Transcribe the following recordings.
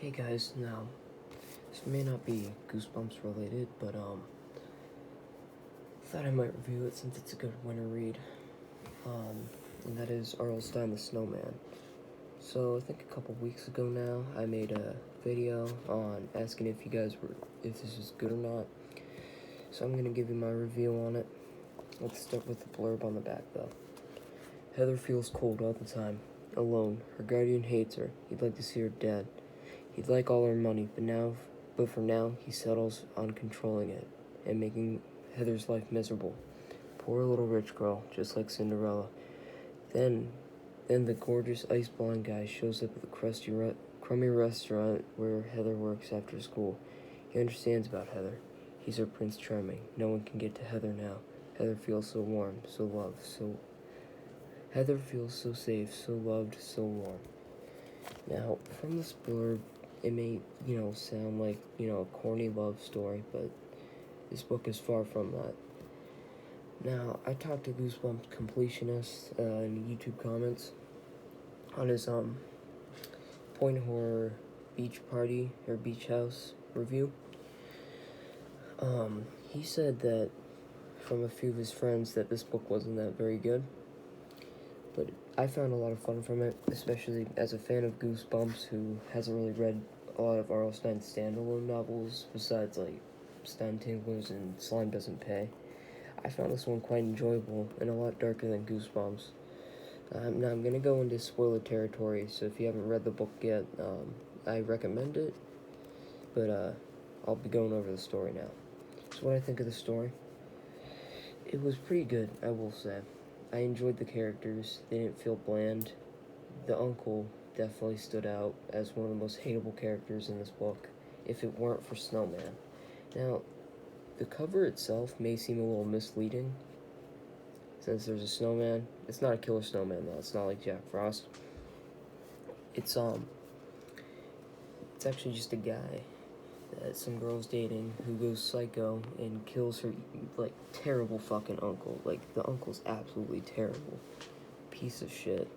Hey guys, now, this may not be Goosebumps related, but thought I might review it since it's a good winter read, and that is Stine The Snowman. So I think a couple weeks ago now, I made a video on asking if this is good or not, so I'm gonna give you my review on it. Let's start with the blurb on the back though. Heather feels cold all the time, alone. Her guardian hates her. He'd like to see her dead. He'd like all her money, but for now, he settles on controlling it and making Heather's life miserable. Poor little rich girl, just like Cinderella. Then the gorgeous ice blonde guy shows up at the crummy restaurant where Heather works after school. He understands about Heather. He's her Prince Charming. No one can get to Heather now. Heather feels so warm, so loved, Heather feels so safe, so loved, so warm. Now, from this blurb, it may, sound like, a corny love story, but this book is far from that. Now, I talked to Goosebumps Completionist in YouTube comments on his point horror beach party or beach house review. He said that from a few of his friends that this book wasn't that very good, but I found a lot of fun from it, especially as a fan of Goosebumps who hasn't really read a lot of R.L. Stine's standalone novels besides like Stine Tinglers and Slime Doesn't Pay. I found this one quite enjoyable and a lot darker than Goosebumps. Now I'm going to go into spoiler territory, so if you haven't read the book yet, I recommend it, but I'll be going over the story now. So what I think of the story? It was pretty good, I will say. I enjoyed the characters. They didn't feel bland. The uncle definitely stood out as one of the most hateable characters in this book, if it weren't for Snowman. Now, the cover itself may seem a little misleading, since there's a snowman. It's not a killer snowman, though. It's not like Jack Frost. It's actually just a guy that some girl's dating who goes psycho and kills her, like, terrible fucking uncle. Like, the uncle's absolutely terrible. Piece of shit.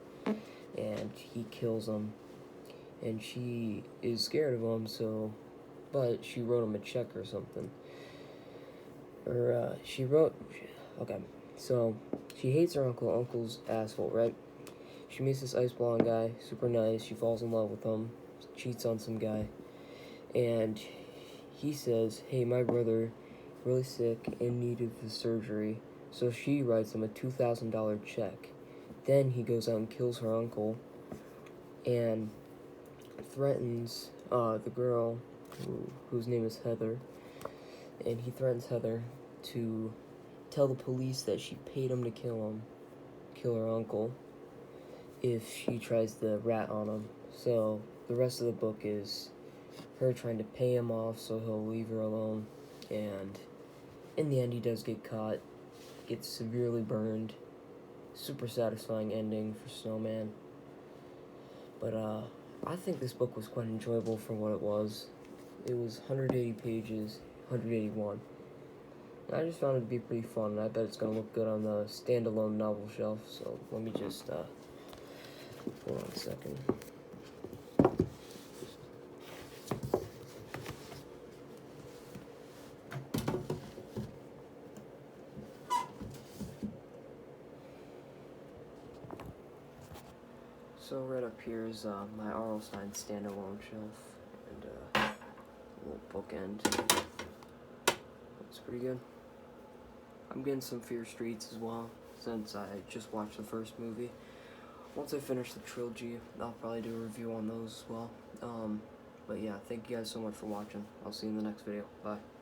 And he kills him. And she is scared of him, but she wrote him a check or something. Okay, so she hates her uncle. Uncle's asshole, right? She meets this ice blonde guy, super nice. She falls in love with him, cheats on some guy, and he says, hey, my brother, really sick, in need of the surgery, so she writes him a $2,000 check. Then he goes out and kills her uncle, and threatens the girl, whose name is Heather, and he threatens Heather to tell the police that she paid him to kill her uncle, if she tries to rat on him. So the rest of the book is her trying to pay him off so he'll leave her alone, and in the end he does get caught, gets severely burned. Super satisfying ending for Snowman. But I think this book was quite enjoyable for what it was. It was 180 pages, 181. I just found it to be pretty fun, and I bet it's going to look good on the standalone novel shelf, so let me just, hold on a second. So right up here is my R.L. Stine standalone shelf, and a little bookend. Looks pretty good. I'm getting some Fear Streets as well, since I just watched the first movie. Once I finish the trilogy, I'll probably do a review on those as well. But yeah, thank you guys so much for watching. I'll see you in the next video. Bye.